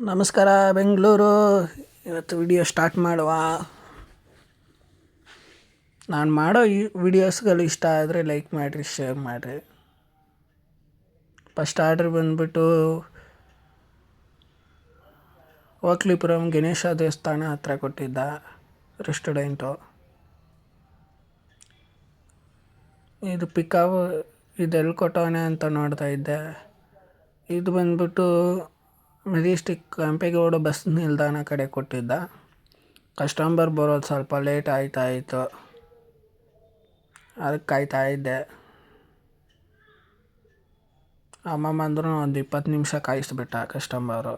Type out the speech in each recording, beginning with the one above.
ನಮಸ್ಕಾರ ಬೆಂಗಳೂರು. ಇವತ್ತು video start ಮಾಡುವ. ನಾನು ಮಾಡೋ ಈ ವಿಡಿಯೋಸ್ಗಳು ಇಷ್ಟ ಆದರೆ ಲೈಕ್ ಮಾಡಿರಿ, ಶೇರ್ ಮಾಡಿರಿ. ಫಸ್ಟ್ ಆರ್ಡ್ರ್ ಬಂದುಬಿಟ್ಟು ಓಕ್ಲಿಪುರಂ ಗಣೇಶ ದೇವಸ್ಥಾನ ಹತ್ರ ಕೊಟ್ಟಿದ್ದ ರೆಸ್ಟೋರೆಂಟು. ಇದು ಪಿಕಪ್ ಇದೆಲ್ಲಿ ಕೊಟ್ಟವನೆ ಅಂತ ನೋಡ್ತಾ ಇದ್ದೆ. ಇದು ಬಂದುಬಿಟ್ಟು ಮೆಜೆಸ್ಟಿಕ್ ಕೆಂಪೇಗೌಡ ಬಸ್ ನಿಲ್ದಾಣ ಕಡೆ ಕೊಟ್ಟಿದ್ದ. ಕಸ್ಟಮರ್ ಬರೋದು ಸ್ವಲ್ಪ ಲೇಟ್ ಆಯಿತು, ಅದಕ್ಕೆ ಕಾಯ್ತಾ ಇದ್ದೆ. ಅಮ್ಮಮ್ಮ ಅಂದ್ರೂ ಒಂದು 20 ನಿಮಿಷ ಕಾಯಿಸ್ಬಿಟ್ಟ ಕಸ್ಟಮರು.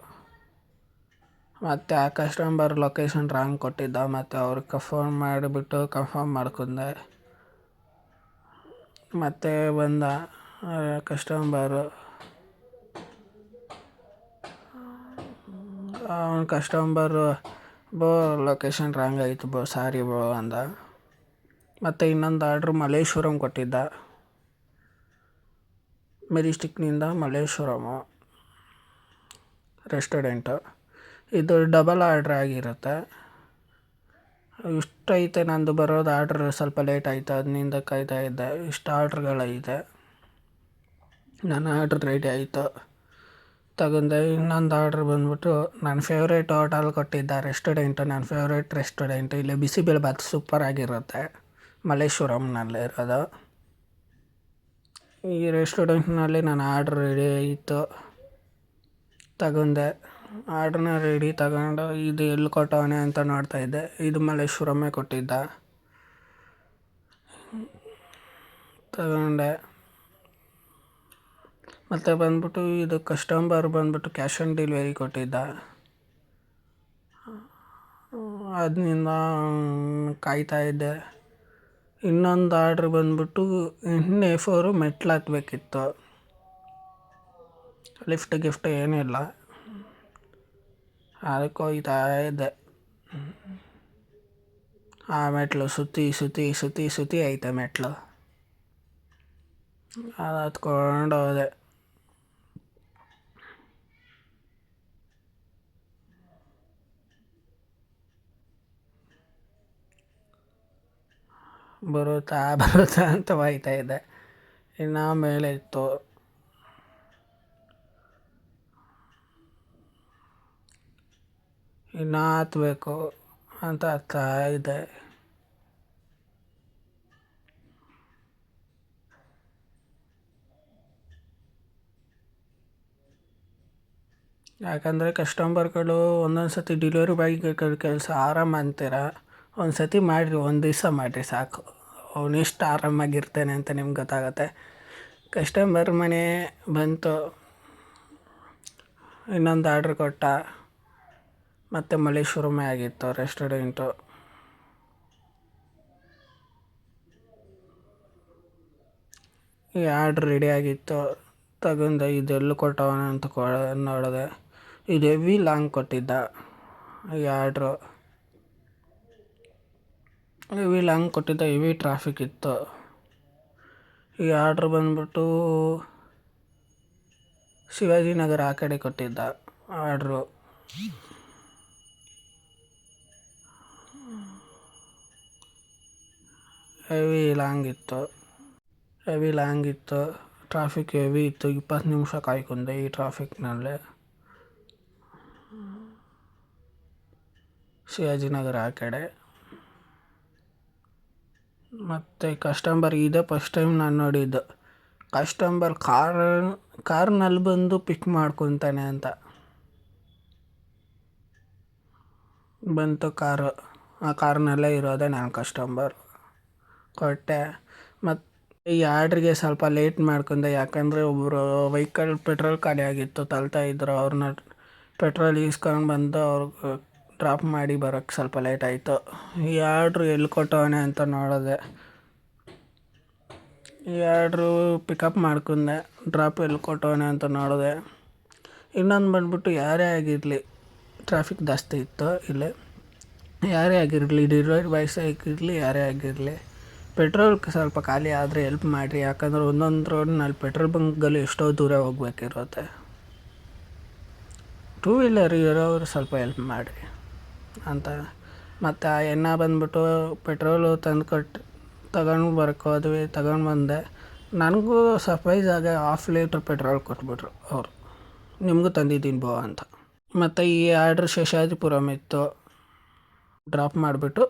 ಮತ್ತು ಆ ಕಸ್ಟಮರ್ ಲೊಕೇಶನ್ ರಾಂಗ್ ಕೊಟ್ಟಿದ್ದ. ಮತ್ತು ಅವ್ರಿಗೆ ಫೋನ್ ಮಾಡಿಬಿಟ್ಟು ಕನ್ಫರ್ಮ್ ಮಾಡ್ಕೊಂಡೆ. ಮತ್ತು ಬಂದ ಕಸ್ಟಮರು. ಅವನ ಕಸ್ಟಮರು ಲೊಕೇಶನ್ ರಾಂಗ್ ಆಯಿತು ಸಾರಿ ಅಂದ. ಮತ್ತು ಇನ್ನೊಂದು ಆರ್ಡ್ರು ಮಲ್ಲೇಶ್ವರಂ ಕೊಟ್ಟಿದ್ದ. ಮೆಜೆಸ್ಟಿಕ್ನಿಂದ ಮಲ್ಲೇಶ್ವರಮು ರೆಸ್ಟೋರೆಂಟು. ಇದು ಡಬಲ್ ಆರ್ಡ್ರ್ ಆಗಿರುತ್ತೆ. ಇಷ್ಟೈತೆ ನಂದು ಬರೋದು ಆರ್ಡ್ರ್. ಸ್ವಲ್ಪ ಲೇಟ್ ಆಯಿತು, ಅದರಿಂದ ಕಾಯ್ತಾ ಇದ್ದೆ. ಇಷ್ಟು ಆರ್ಡ್ರ್ಗಳೈತೆ. ನನ್ನ ಆರ್ಡ್ರ್ ರೆಡಿ ಆಯಿತು, ತಗೊಂಡೆ. ಇನ್ನೊಂದು ಆರ್ಡ್ರ್ ಬಂದ್ಬಿಟ್ಟು ನನ್ನ ಫೇವ್ರೇಟ್ ಹೋಟೆಲ್ ಕೊಟ್ಟಿದ್ದ ರೆಸ್ಟೋರೆಂಟು. ನನ್ನ ಫೇವ್ರೇಟ್ ರೆಸ್ಟೋರೆಂಟು ಇಲ್ಲಿ ಬಿಸಿಬೇಳೆಬಾತ್ ಸೂಪರಾಗಿರುತ್ತೆ. ಮಲ್ಲೇಶ್ವರಂನಲ್ಲೇ ಇರೋದು. ಈ ರೆಸ್ಟೋರೆಂಟ್ನಲ್ಲಿ ನನ್ನ ಆರ್ಡ್ರ್ ರೆಡಿ ಆಯಿತು, ತಗೊಂಡೆ. ಆರ್ಡ್ರನ್ನ ರೆಡಿ ತಗೊಂಡು ಇದು ಎಲ್ಲಿ ಕೊಟ್ಟವನೆ ಅಂತ ನೋಡ್ತಾಯಿದ್ದೆ. ಇದು ಮಲ್ಲೇಶ್ವರಮೇ ಕೊಟ್ಟಿದ್ದ, ತಗೊಂಡೆ. ಮತ್ತು ಬಂದ್ಬಿಟ್ಟು ಇದು ಕಸ್ಟಮರ್ ಬಂದ್ಬಿಟ್ಟು ಕ್ಯಾಶ್ ಆನ್ ಡೆಲಿವರಿ ಕೊಟ್ಟಿದ್ದ. ಅದರಿಂದ ಕಾಯ್ತಾ ಇದ್ದೆ. ಇನ್ನೊಂದು ಆರ್ಡ್ರ್ ಬಂದ್ಬಿಟ್ಟು 8A4 ಮೆಟ್ಲು ಹತ್ಬೇಕಿತ್ತು. ಲಿಫ್ಟ್ ಗಿಫ್ಟ್ ಏನಿಲ್ಲ, ಅದಕ್ಕೆ ಹೋಗ್ತಾ ಇದ್ದೆ. ಆ ಮೆಟ್ಲು ಸುತ್ತಿ ಐತೆ ಮೆಟ್ಲು. ಅದು ಹತ್ಕೊಂಡು ಹೋದೆ. ಬರುತ್ತಾ ಅಂತ ಹೋಗ್ತಾ ಇದ್ದೆ. ಇನ್ನು ಮೇಲೆ ಇತ್ತು. ಇನ್ನು ಹತ್ಬೇಕು ಅಂತ ಹತ್ತಾ ಇದೆ. ಯಾಕಂದರೆ ಕಸ್ಟಮರ್ಗಳು ಒಂದೊಂದು ಸತಿ ಡೆಲಿವರಿ ಬಾಯ್ಗೆ ಕೆಲಸ ಆರಾಮ ಅಂತೀರ. ಒಂದು ಸತಿ ಮಾಡಿರಿ, ಒಂದು ದಿವಸ ಮಾಡಿರಿ ಸಾಕು. ಅವನೆಷ್ಟು ಆರಾಮಾಗಿರ್ತಾನೆ ಅಂತ ನಿಮ್ಗೆ ಗೊತ್ತಾಗುತ್ತೆ. ಕಸ್ಟಮರ್ ಮನೆ ಬಂತು, ಇನ್ನೊಂದು ಆರ್ಡ್ರ್ ಕೊಟ್ಟ. ಮತ್ತು ಮಲ್ಲೇಶ್ವರಮೇ ಆಗಿತ್ತು ರೆಸ್ಟೋರೆಂಟು. ಈ ಆರ್ಡ್ರ್ ರೆಡಿ ಆಗಿತ್ತು, ತಗೊಂಡೆ. ಇದೆಲ್ಲಿ ಕೊಟ್ಟವನ ಅಂತ ನೋಡಿದೆ. ಇದು ಹೆವಿ ಲಾಂಗ್ ಕೊಟ್ಟಿದ್ದ ಈ ಆರ್ಡ್ರು. ಹೆವಿ ಟ್ರಾಫಿಕ್ ಇತ್ತು. ಈ ಆರ್ಡ್ರ್ ಬಂದ್ಬಿಟ್ಟು ಶಿವಾಜಿನಗರ ಆ ಕಡೆ ಕೊಟ್ಟಿದ್ದ ಆರ್ಡ್ರು. ಹೆವಿ ಲಾಂಗ್ ಇತ್ತು. ಟ್ರಾಫಿಕ್ ಹೆವಿ ಇತ್ತು. 20 ನಿಮಿಷ ಕಾಯ್ಕೊಂಡೆ ಈ ಟ್ರಾಫಿಕ್ನಲ್ಲೇ. ಶಿವಾಜಿನಗರ ಆ ಕಡೆ. ಮತ್ತು ಕಸ್ಟಮರ್ ಇದೇ ಫಸ್ಟ್ ಟೈಮ್ ನಾನು ನೋಡಿದ್ದು. ಕಸ್ಟಮರ್ ಕಾರ್ನಲ್ಲಿ ಬಂದು ಪಿಕ್ ಮಾಡ್ಕೊತಾನೆ ಅಂತ ಬಂತು ಕಾರು. ಆ ಕಾರ್ನಲ್ಲೇ ಇರೋದೆ ನಾನು ಕಸ್ಟಮರ್. ಕೊಟ್ಟೆ. ಮತ್ತು ಈ ಆರ್ಡ್ರಿಗೆ ಸ್ವಲ್ಪ ಲೇಟ್ ಮಾಡ್ಕೊಂಡೆ. ಯಾಕಂದರೆ ಒಬ್ಬರು ವೆಹಿಕಲ್ ಪೆಟ್ರೋಲ್ ಖಾಲಿ ಆಗಿತ್ತು, ತಳ್ತಾ ಇದ್ದರು. ಅವ್ರನ್ನ ಪೆಟ್ರೋಲ್ ಈಸ್ಕೊಂಡು ಬಂದು ಅವ್ರಿಗೆ ಡ್ರಾಪ್ ಮಾಡಿ ಬರೋಕ್ಕೆ ಸ್ವಲ್ಪ ಲೇಟ್ ಆಯಿತು. ಈ ಆರ್ಡ್ರು ಎಲ್ಲಿ ಕೊಟ್ಟವನೆ ಅಂತ ನೋಡಿದೆ. ಈ ಆರ್ಡ್ರು ಪಿಕಪ್ ಮಾಡ್ಕೊಂಡೆ. ಡ್ರಾಪ್ ಎಲ್ಲಿ ಕೊಟ್ಟವನೆ ಅಂತ ನೋಡಿದೆ. ಇನ್ನೊಂದು ಬಂದ್ಬಿಟ್ಟು ಯಾರೇ ಆಗಿರಲಿ, ಟ್ರಾಫಿಕ್ ಜಾಸ್ತಿ ಇತ್ತು ಇಲ್ಲಿ. ಯಾರೇ ಆಗಿರಲಿ, ಡೆಲಿವರಿ ಬಾಯ್ಸ್ ಆಗಿರಲಿ, ಯಾರೇ ಆಗಿರಲಿ, ಪೆಟ್ರೋಲ್ ಸ್ವಲ್ಪ ಖಾಲಿ ಆದರೆ ಹೆಲ್ಪ್ ಮಾಡಿರಿ. ಯಾಕಂದರೆ ಒಂದೊಂದು ರೋಡ್ನಲ್ಲಿ ಪೆಟ್ರೋಲ್ ಬಂಕ್ಗಳು ಎಷ್ಟೋ ದೂರ ಹೋಗ್ಬೇಕಿರುತ್ತೆ. ಟೂ ವೀಲರ್ ಇರೋರು ಸ್ವಲ್ಪ ಹೆಲ್ಪ್ ಮಾಡಿರಿ ಅಂತ. ಮತ್ತು ಆ ಎಣ್ಣ ಬಂದ್ಬಿಟ್ಟು ಪೆಟ್ರೋಲು ತಗೊಂಡು ಬರೋಕ್ಕೆ ಹೋದ್ವಿ, ತಗೊಂಡು ಬಂದೆ. ನನಗೂ ಸರ್ಪ್ರೈಸ್ ಆಗಿ 1/2 ಲೀಟ್ರ್ ಪೆಟ್ರೋಲ್ ಕೊಟ್ಬಿಟ್ರು ಅವರು, ನಿಮಗೂ ತಂದಿದ್ದೀನಿ ಬೋ ಅಂತ. ಮತ್ತು ಈ ಆರ್ಡ್ರ್ ಶೇಷಾದ್ರಿಪುರಂ ಇತ್ತು, ಡ್ರಾಪ್ ಮಾಡಿಬಿಟ್ಟು